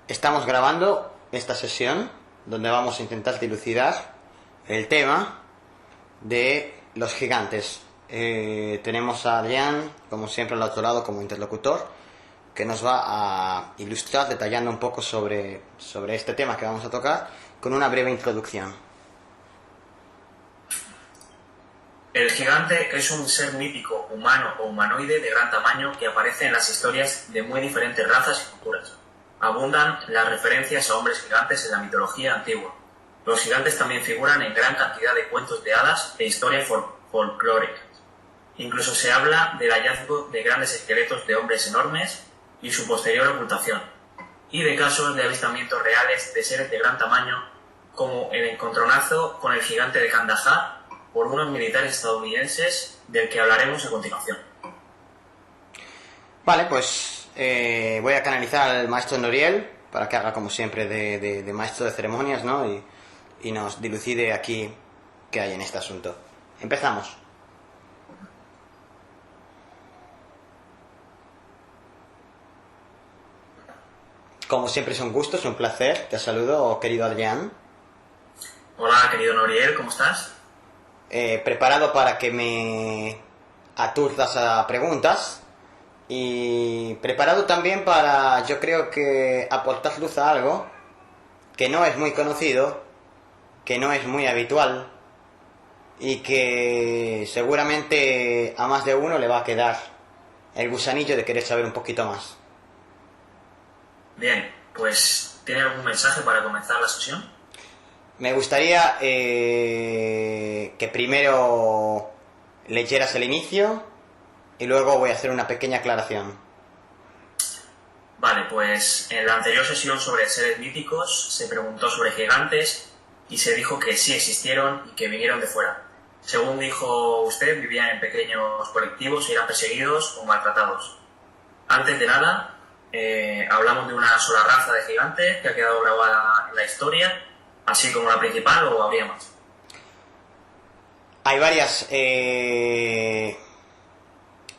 Estamos grabando esta sesión donde vamos a intentar dilucidar el tema de los gigantes. Tenemos a Adrián, como siempre, al otro lado como interlocutor, que nos va a ilustrar detallando un poco sobre este tema que vamos a tocar, con una breve introducción. El gigante es un ser mítico, humano o humanoide de gran tamaño que aparece en las historias de muy diferentes razas y culturas. Abundan las referencias a hombres gigantes en la mitología antigua. Los gigantes también figuran en gran cantidad de cuentos de hadas e historias folclóricas. Incluso se habla del hallazgo de grandes esqueletos de hombres enormes y su posterior ocultación, y de casos de avistamientos reales de seres de gran tamaño, como el encontronazo con el gigante de Kandahar por unos militares estadounidenses, del que hablaremos a continuación. Vale, pues voy a canalizar al maestro Noriel para que haga como siempre de maestro de ceremonias, ¿no? Y nos dilucide aquí qué hay en este asunto. Empezamos. Como siempre es un gusto, es un placer. Te saludo, querido Adrián. Hola, querido Noriel, ¿cómo estás? Preparado para que me aturdas a preguntas y preparado también para, yo creo que, aportar luz a algo que no es muy conocido, que no es muy habitual y que seguramente a más de uno le va a quedar el gusanillo de querer saber un poquito más. Bien, pues ¿tiene algún mensaje para comenzar la sesión? Me gustaría que primero leyeras el inicio y luego voy a hacer una pequeña aclaración. Vale, pues en la anterior sesión sobre seres míticos se preguntó sobre gigantes y se dijo que sí existieron y que vinieron de fuera. Según dijo usted, vivían en pequeños colectivos y eran perseguidos o maltratados. Antes de nada, hablamos de una sola raza de gigantes que ha quedado grabada en la historia, así como la principal, o habría más. Hay varias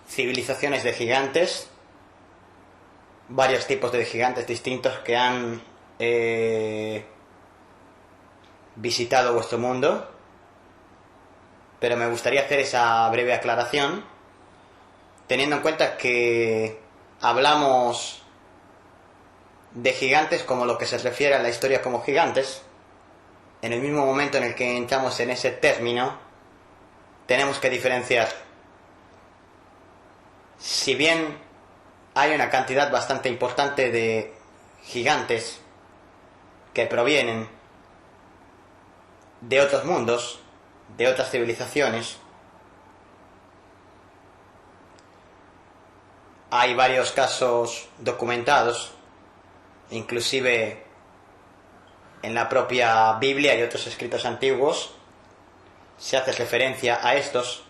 civilizaciones de gigantes, varios tipos de gigantes distintos que han visitado vuestro mundo, pero me gustaría hacer esa breve aclaración teniendo en cuenta que hablamos de gigantes como lo que se refiere a la historia como gigantes. En el mismo momento en el que entramos en ese término, tenemos que diferenciar. Si bien hay una cantidad bastante importante de gigantes que provienen de otros mundos, de otras civilizaciones, hay varios casos documentados, inclusive en la propia Biblia y otros escritos antiguos se hace referencia a estos.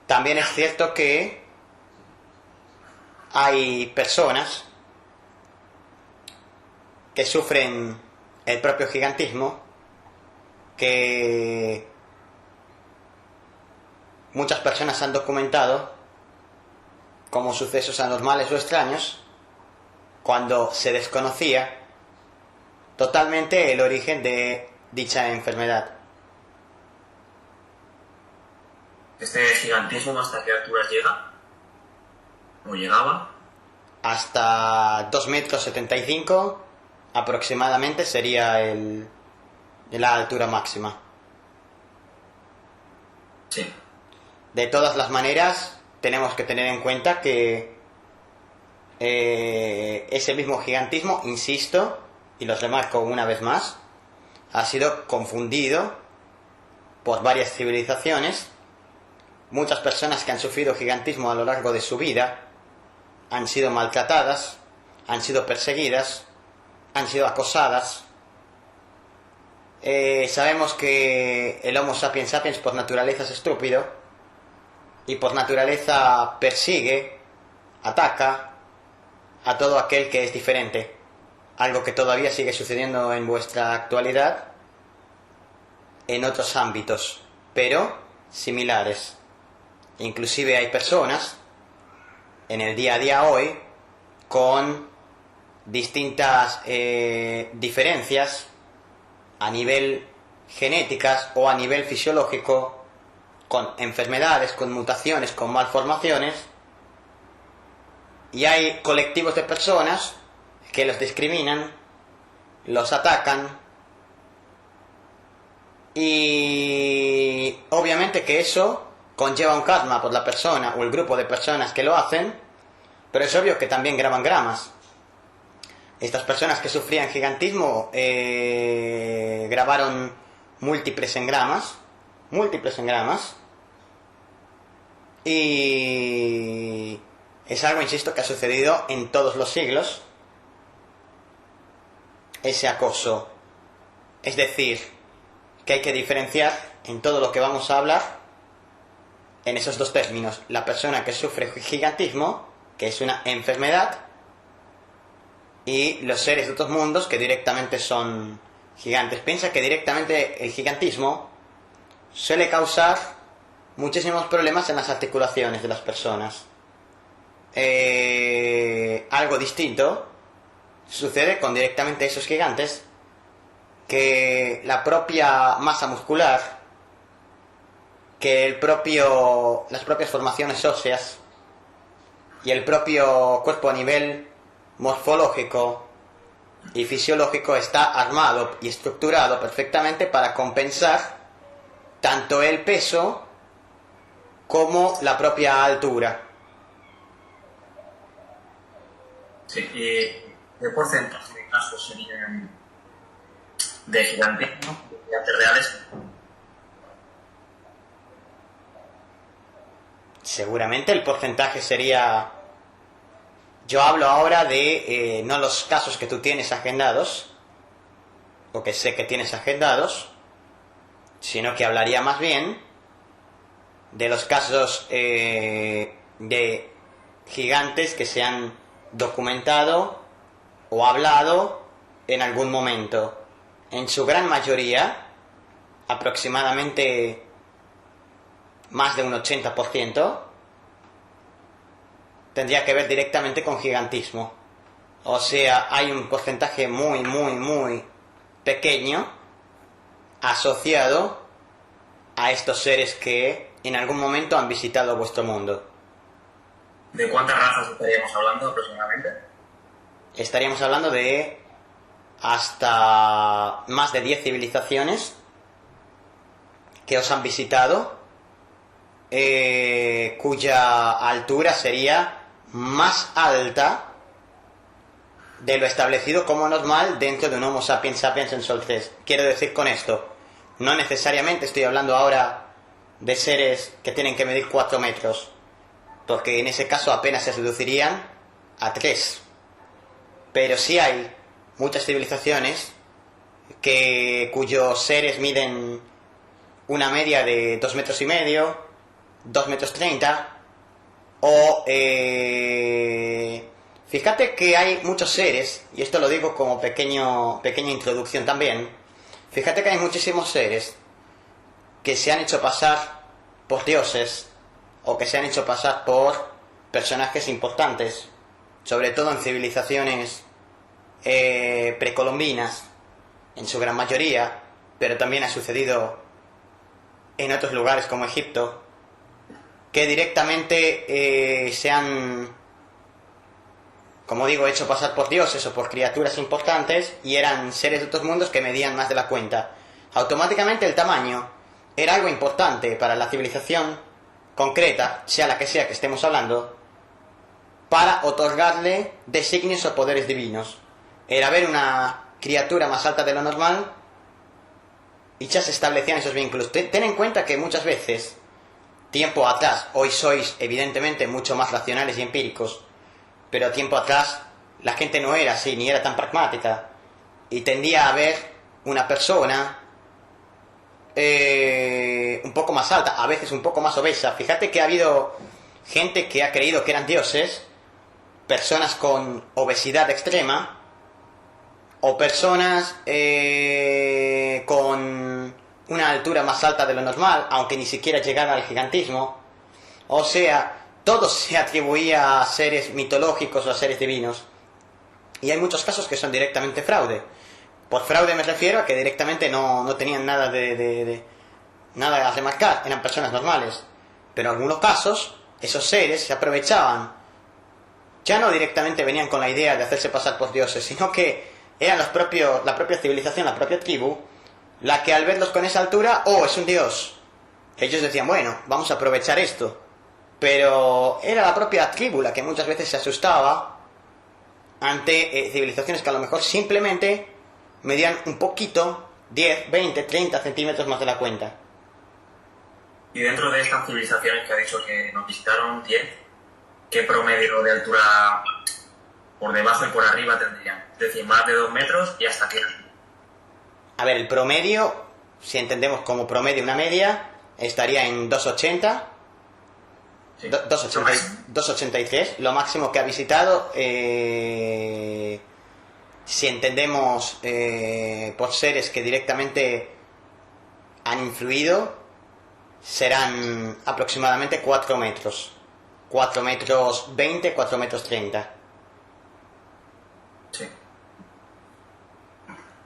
También es cierto que hay personas que sufren el propio gigantismo, que muchas personas han documentado como sucesos anormales o extraños, cuando se desconocía totalmente el origen de dicha enfermedad. ¿Este gigantismo hasta qué alturas llega? ¿O llegaba? Hasta 2,75 metros aproximadamente sería la altura máxima. Sí. De todas las maneras, tenemos que tener en cuenta que ese mismo gigantismo, insisto, y los remarco una vez más, ha sido confundido por varias civilizaciones. Muchas personas que han sufrido gigantismo a lo largo de su vida han sido maltratadas, han sido perseguidas, han sido acosadas. Sabemos que el Homo sapiens sapiens por naturaleza es estúpido y por naturaleza persigue, ataca a todo aquel que es diferente. Algo que todavía sigue sucediendo en vuestra actualidad en otros ámbitos, pero similares. Inclusive hay personas en el día a día hoy con distintas diferencias a nivel genéticas o a nivel fisiológico, con enfermedades, con mutaciones, con malformaciones, y hay colectivos de personas que los discriminan, los atacan, y obviamente que eso conlleva un karma por la persona o el grupo de personas que lo hacen, pero es obvio que también graban gramas. Estas personas que sufrían gigantismo grabaron múltiples engramas, y es algo, insisto, que ha sucedido en todos los siglos, ese acoso. Es decir, que hay que diferenciar en todo lo que vamos a hablar en esos dos términos: la persona que sufre gigantismo, que es una enfermedad, y los seres de otros mundos que directamente son gigantes. Piensa que directamente el gigantismo suele causar muchísimos problemas en las articulaciones de las personas. Algo distinto sucede con directamente esos gigantes, que la propia masa muscular, que las propias formaciones óseas y el propio cuerpo a nivel morfológico y fisiológico está armado y estructurado perfectamente para compensar tanto el peso como la propia altura. Sí, ¿y qué porcentaje de casos serían de gigantismo, de gigantes reales? Seguramente el porcentaje sería... Yo hablo ahora de no los casos que tú tienes agendados, o que sé que tienes agendados, sino que hablaría más bien de los casos de gigantes que se han documentado o hablado en algún momento. En su gran mayoría, aproximadamente más de un 80%, tendría que ver directamente con gigantismo. O sea, hay un porcentaje muy pequeño asociado a estos seres que en algún momento han visitado vuestro mundo. ¿De cuántas razas estaríamos hablando aproximadamente? Estaríamos hablando de hasta más de 10 civilizaciones que os han visitado, cuya altura sería más alta de lo establecido como normal dentro de un Homo sapiens sapiens en Sol 3. Quiero decir con esto, no necesariamente estoy hablando ahora de seres que tienen que medir 4 metros, porque en ese caso apenas se reducirían a 3. Pero sí hay muchas civilizaciones cuyos seres miden una media de 2,5 metros, 2,30 metros, o fíjate que hay muchos seres, y esto lo digo como pequeña introducción también, fíjate que hay muchísimos seres que se han hecho pasar por dioses, o que se han hecho pasar por personajes importantes, sobre todo en civilizaciones precolombinas, en su gran mayoría, pero también ha sucedido en otros lugares como Egipto, que directamente se han, como digo, hecho pasar por dioses o por criaturas importantes, y eran seres de otros mundos que medían más de la cuenta. Automáticamente el tamaño era algo importante para la civilización concreta, sea la que sea que estemos hablando, para otorgarle designios o poderes divinos. Era ver una criatura más alta de lo normal y ya se establecían esos vínculos. Ten en cuenta que muchas veces, tiempo atrás, hoy sois evidentemente mucho más racionales y empíricos, pero tiempo atrás la gente no era así, ni era tan pragmática, y tendía a ver una persona un poco más alta, a veces un poco más obesa. Fíjate que ha habido gente que ha creído que eran dioses, personas con obesidad extrema, o personas con una altura más alta de lo normal, aunque ni siquiera llegara al gigantismo. O sea, todo se atribuía a seres mitológicos o a seres divinos. Y hay muchos casos que son directamente fraude. Por fraude me refiero a que directamente no tenían nada nada a remarcar, eran personas normales. Pero en algunos casos, esos seres se aprovechaban. Ya no directamente venían con la idea de hacerse pasar por dioses, sino que eran la propia civilización, la propia tribu, la que al verlos con esa altura, oh, es un dios. Ellos decían, bueno, vamos a aprovechar esto. Pero era la propia tribu la que muchas veces se asustaba ante civilizaciones que a lo mejor simplemente medían un poquito, 10, 20, 30 centímetros más de la cuenta. Y dentro de estas civilizaciones que ha dicho que nos visitaron 10, ¿qué promedio de altura por debajo y por arriba tendrían? Es decir, más de 2 metros y hasta qué. A ver, el promedio, si entendemos como promedio una media, estaría en 2,80. Sí, 2,83. Lo máximo que ha visitado, si entendemos por seres que directamente han influido, serán aproximadamente 4 metros. 4 metros 20, 4 metros 30. Sí.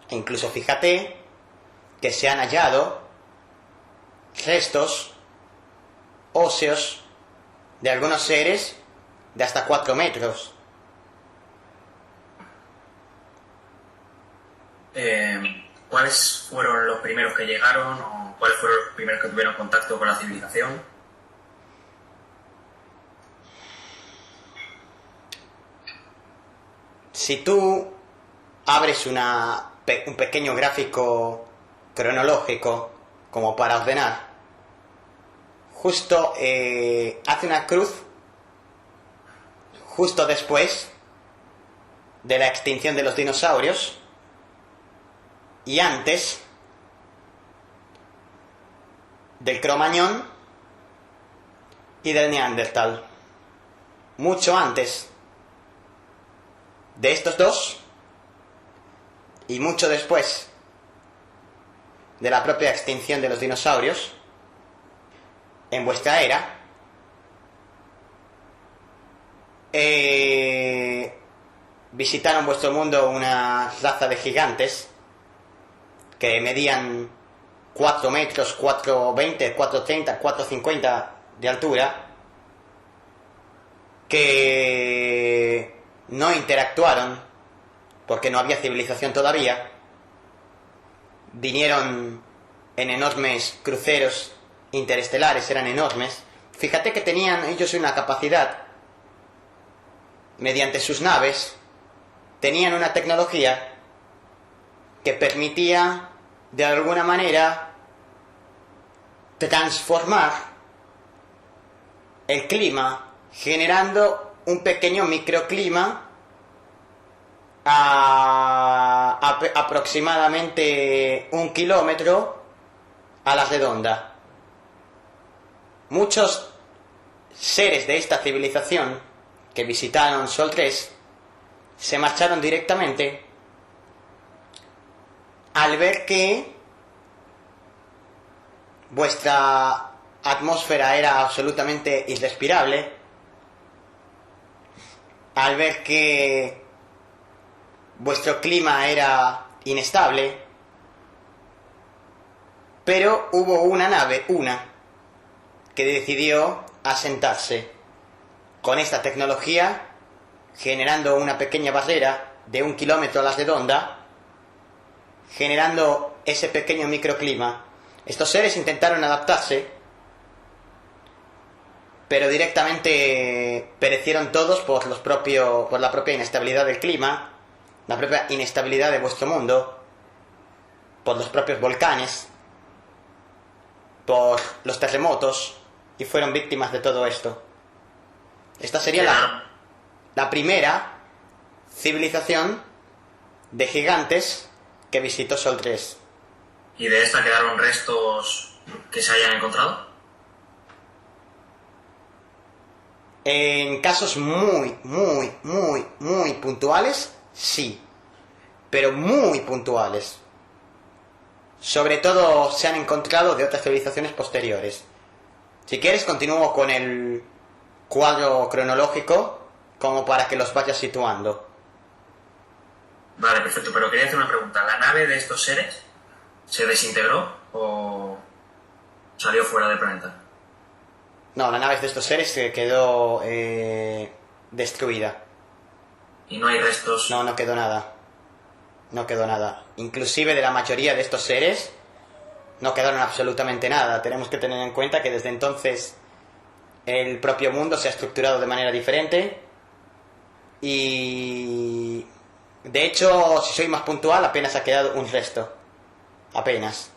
E incluso fíjate que se han hallado restos óseos de algunos seres de hasta 4 metros. ¿Cuáles fueron los primeros que llegaron o cuáles fueron los primeros que tuvieron contacto con la civilización? Si tú abres un pequeño gráfico cronológico como para ordenar, justo hace una cruz justo después de la extinción de los dinosaurios y antes del Cromañón y del Neandertal. Mucho antes de estos dos y mucho después de la propia extinción de los dinosaurios, en vuestra era, visitaron vuestro mundo una raza de gigantes que medían 4 metros, 4,20, 4,30, 4,50 de altura, que no interactuaron porque no había civilización todavía. Vinieron en enormes cruceros interestelares, eran enormes. Fíjate que tenían ellos una capacidad, mediante sus naves, tenían una tecnología que permitía, de alguna manera, transformar el clima, generando un pequeño microclima a aproximadamente 1 kilómetro a la redonda. Muchos seres de esta civilización que visitaron Sol 3 se marcharon directamente al ver que vuestra atmósfera era absolutamente irrespirable, al ver que vuestro clima era inestable, pero hubo una nave, que decidió asentarse con esta tecnología, generando una pequeña barrera de 1 kilómetro a la redonda, generando ese pequeño microclima. Estos seres intentaron adaptarse, pero directamente perecieron todos por la propia inestabilidad del clima, la propia inestabilidad de vuestro mundo, por los propios volcanes, por los terremotos, y fueron víctimas de todo esto. Esta sería la primera civilización de gigantes que visitó Sol 3. ¿Y de esta quedaron restos que se hayan encontrado? En casos muy puntuales, sí. Pero muy puntuales. Sobre todo se han encontrado de otras civilizaciones posteriores. Si quieres, continúo con el cuadro cronológico como para que los vayas situando. Vale, perfecto, pero quería hacer una pregunta. ¿La nave de estos seres se desintegró o salió fuera del planeta? No, la nave de estos seres se quedó destruida. ¿Y no hay restos? No, no quedó nada. No quedó nada. Inclusive de la mayoría de estos seres no quedaron absolutamente nada. Tenemos que tener en cuenta que desde entonces el propio mundo se ha estructurado de manera diferente y de hecho, si soy más puntual, apenas ha quedado un resto. Apenas.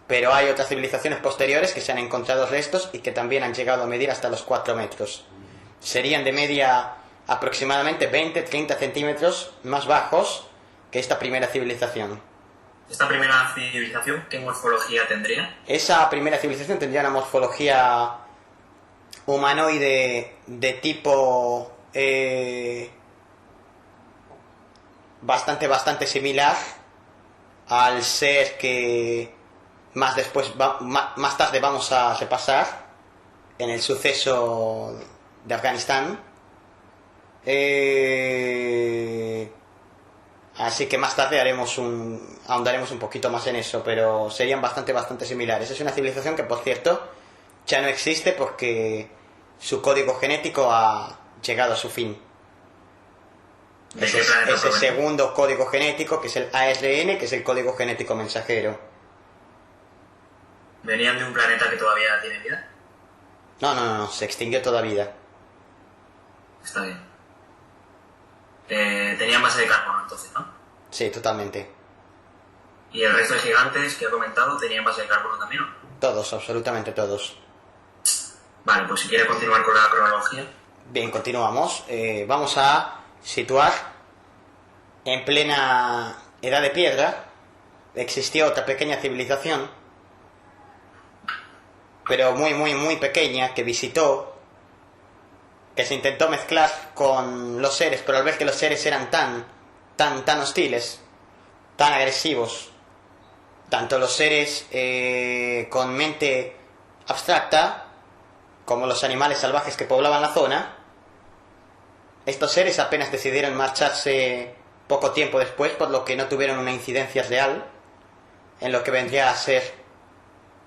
Pero hay otras civilizaciones posteriores que se han encontrado restos y que también han llegado a medir hasta los 4 metros. Serían de media aproximadamente 20-30 centímetros más bajos que esta primera civilización. ¿Esta primera civilización qué morfología tendría? Esa primera civilización tendría una morfología humanoide de tipo bastante similar al ser que más tarde vamos a repasar en el suceso de Afganistán. Así que más tarde ahondaremos un poquito más en eso, pero serían bastante similares. Es una civilización que, por cierto, ya no existe porque su código genético ha llegado a su fin. Ese segundo código genético, que es el ARN, que es el código genético mensajero. ¿Venían de un planeta que todavía tiene vida? No, se extinguió toda vida. Está bien. Tenían base de carbono entonces, ¿no? Sí, totalmente. ¿Y el resto de gigantes que ha comentado tenían base de carbono también, no? Todos, absolutamente todos. Vale, pues si quiere continuar con la cronología. Bien, continuamos. Vamos a situar en plena Edad de Piedra. Existió otra pequeña civilización, pero muy pequeña, que visitó, que se intentó mezclar con los seres, pero al ver que los seres eran tan hostiles, tan agresivos, tanto los seres con mente abstracta como los animales salvajes que poblaban la zona, estos seres apenas decidieron marcharse poco tiempo después, por lo que no tuvieron una incidencia real en lo que vendría a ser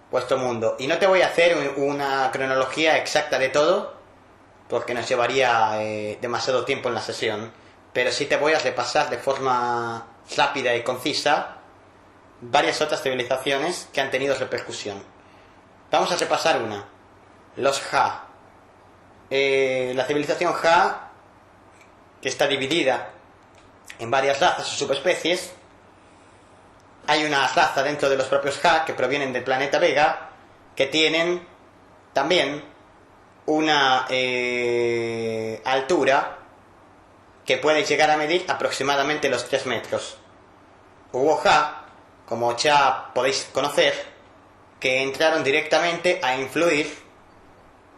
vuestro mundo. Y no te voy a hacer una cronología exacta de todo, porque nos llevaría demasiado tiempo en la sesión, pero sí te voy a repasar de forma rápida y concisa varias otras civilizaciones que han tenido repercusión. Vamos a repasar una. Los Ja. La civilización Ja, que está dividida en varias razas o subespecies. Hay una raza dentro de los propios Ja que provienen del planeta Vega, que tienen también una altura que puede llegar a medir aproximadamente los 3 metros. Hubo Ja, como ya podéis conocer, que entraron directamente a influir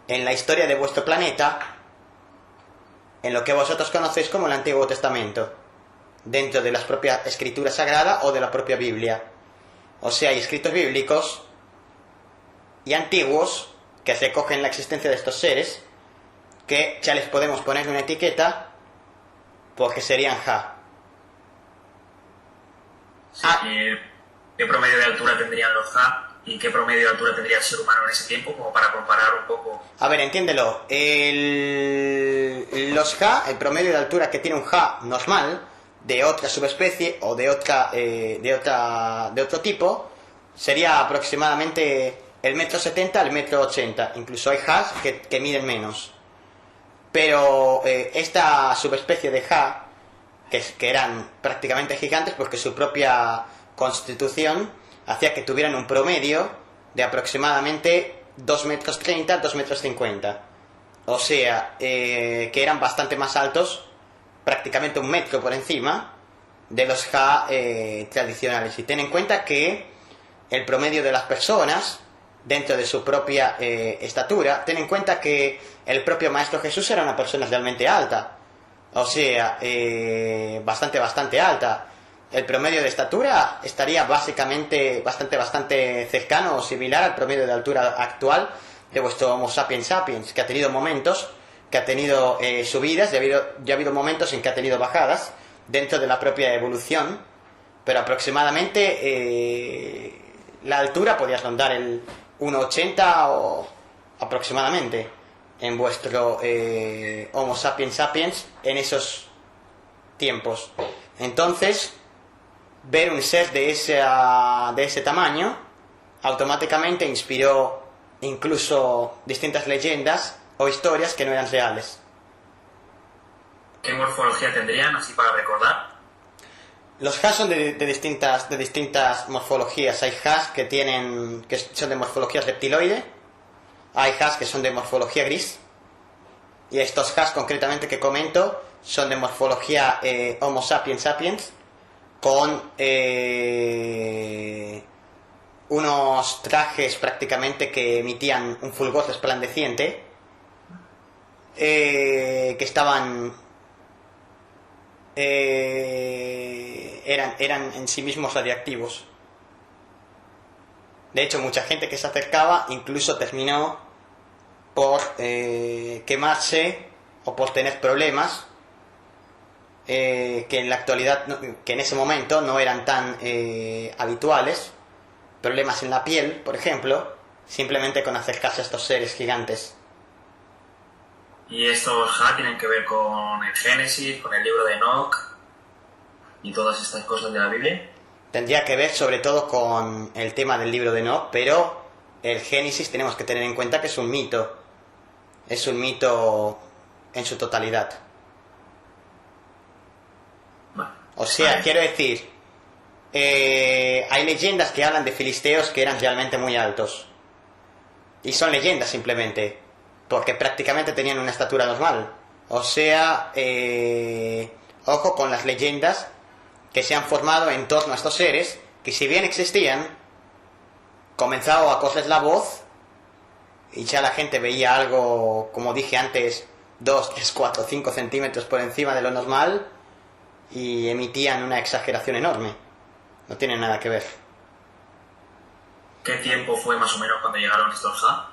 en la historia de vuestro planeta, en lo que vosotros conocéis como el Antiguo Testamento, dentro de las propias escrituras sagradas o de la propia Biblia. O sea, hay escritos bíblicos y antiguos que recogen la existencia de estos seres, que ya les podemos poner una etiqueta porque serían Ja. Sí, ¿qué promedio de altura tendrían los Ja y qué promedio de altura tendría el ser humano en ese tiempo, como para comparar un poco? A ver, entiéndelo. Los Ja, el promedio de altura que tiene un Ja normal, de otra subespecie o de otro tipo, sería aproximadamente el 1,70 m al 1,80 m. Incluso hayJas que miden menos. Pero esta subespecie de Ja, que eran prácticamente gigantes porque su propia constitución hacía que tuvieran un promedio de aproximadamente 2,30 m, 2,50 m. O sea, que eran bastante más altos, prácticamente 1 metro por encima de los Ja tradicionales. Y ten en cuenta que el promedio de las personas, dentro de su propia estatura, ten en cuenta que el propio Maestro Jesús era una persona realmente alta. O sea, bastante alta. El promedio de estatura estaría básicamente bastante cercano o similar al promedio de altura actual de vuestro Homo sapiens sapiens, que ha tenido momentos, que ha tenido subidas, y ha habido momentos en que ha tenido bajadas, dentro de la propia evolución, pero aproximadamente la altura podía rondar el 1,80 o aproximadamente en vuestro Homo sapiens sapiens en esos tiempos. Entonces, ver un ser de ese tamaño automáticamente inspiró incluso distintas leyendas o historias que no eran reales. ¿Qué morfología tendrían, así para recordar? Los Haas son de distintas morfologías. Hay Haas que son de morfología reptiloide, hay Haas que son de morfología gris, y estos Haas concretamente que comento son de morfología Homo sapiens sapiens, con unos trajes prácticamente que emitían un fulgor resplandeciente, que estaban eran en sí mismos radiactivos. De hecho, mucha gente que se acercaba incluso terminó por quemarse o por tener problemas que en la actualidad, que en ese momento no eran tan habituales, problemas en la piel, por ejemplo, simplemente con acercarse a estos seres gigantes. ¿Y estos Ja tienen que ver con el Génesis, con el libro de Enoch y todas estas cosas de la Biblia? Tendría que ver sobre todo con el tema del libro de Enoch, pero el Génesis tenemos que tener en cuenta que es un mito en su totalidad. O sea, quiero decir, hay leyendas que hablan de filisteos que eran realmente muy altos. Y son leyendas simplemente, porque prácticamente tenían una estatura normal. O sea, ojo con las leyendas que se han formado en torno a estos seres, que si bien existían, comenzaba a correr la voz, y ya la gente veía algo, como dije antes, 2, 3, 4, 5 centímetros por encima de lo normal, y emitían una exageración enorme. No tiene nada que ver. ¿Qué tiempo fue más o menos cuando llegaron estos Ja?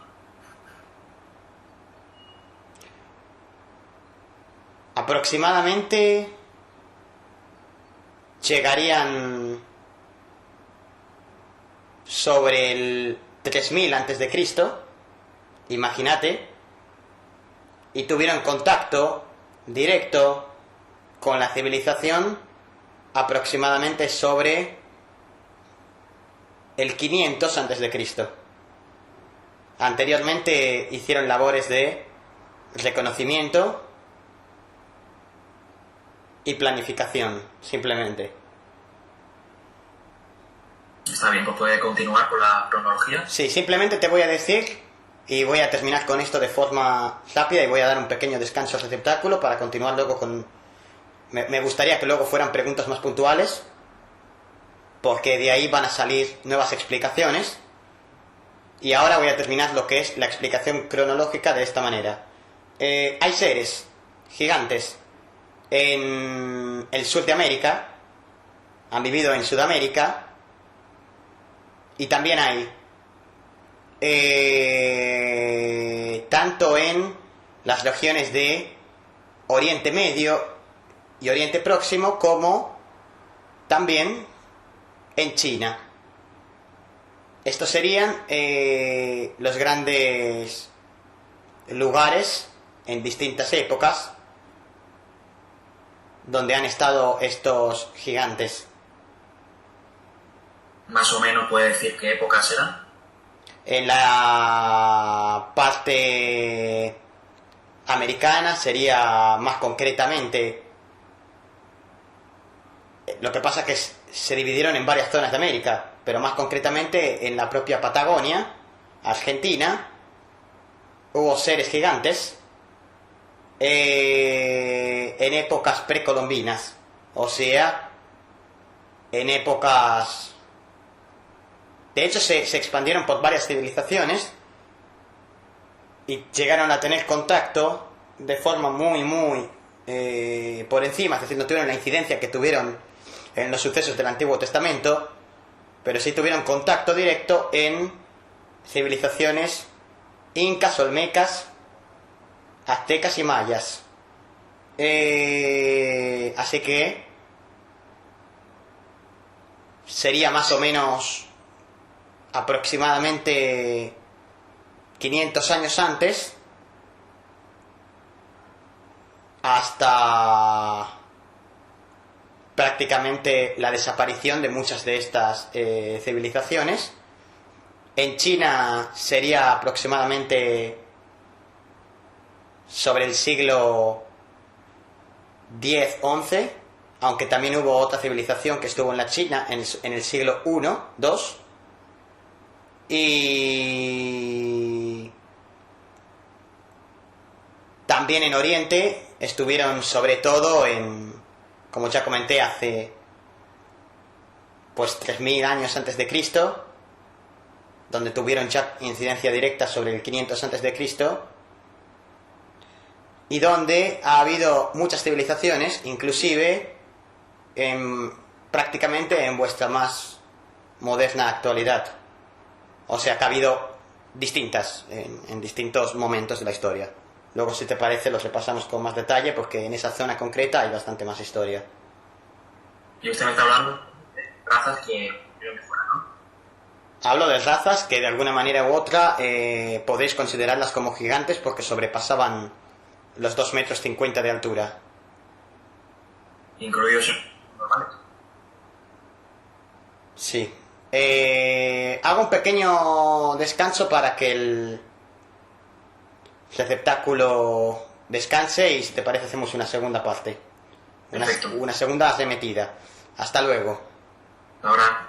Aproximadamente llegarían sobre el 3000 antes de Cristo, imagínate, y tuvieron contacto directo con la civilización aproximadamente sobre el 500 antes de Cristo. Anteriormente hicieron labores de reconocimiento y planificación, simplemente. Está bien, pues puede continuar con la cronología. Sí, simplemente te voy a decir, y voy a terminar con esto de forma rápida, y voy a dar un pequeño descanso al receptáculo para continuar luego con... Me gustaría que luego fueran preguntas más puntuales, porque de ahí van a salir nuevas explicaciones. Y ahora voy a terminar lo que es la explicación cronológica de esta manera. Hay seres gigantes en el sur de América, han vivido en Sudamérica, y también hay tanto en las regiones de Oriente Medio y Oriente Próximo, como también en China. Estos serían los grandes lugares en distintas épocas donde han estado estos gigantes. Más o menos puede decir qué épocas eran. En la parte americana sería más concretamente, lo que pasa es que se dividieron en varias zonas de América, pero más concretamente en la propia Patagonia, Argentina, hubo seres gigantes en épocas precolombinas, o sea, en épocas... De hecho, se expandieron por varias civilizaciones y llegaron a tener contacto de forma muy por encima, es decir, no tuvieron la incidencia que tuvieron en los sucesos del Antiguo Testamento, pero sí tuvieron contacto directo en civilizaciones incas, olmecas, aztecas y mayas. Así que sería más o menos aproximadamente 500 años antes, hasta prácticamente la desaparición de muchas de estas civilizaciones. En China sería aproximadamente sobre el siglo X-XI, aunque también hubo otra civilización que estuvo en la China en el siglo I-II. Y también en Oriente estuvieron, sobre todo como ya comenté, hace pues 3000 años antes de Cristo, donde tuvieron ya incidencia directa sobre el 500 antes de Cristo, y donde ha habido muchas civilizaciones, inclusive prácticamente en vuestra más moderna actualidad. O sea que ha habido distintas en distintos momentos de la historia. Luego, si te parece, los repasamos con más detalle, porque en esa zona concreta hay bastante más historia. Y usted me está hablando de razas que vinieron de fuera, ¿no? Hablo de razas que de alguna manera u otra podéis considerarlas como gigantes, porque sobrepasaban los 2,50 metros de altura. Incluidos normales. Sí. Hago un pequeño descanso para que el receptáculo descanse, y si te parece hacemos una segunda parte. Una segunda arremetida. Hasta luego. Ahora.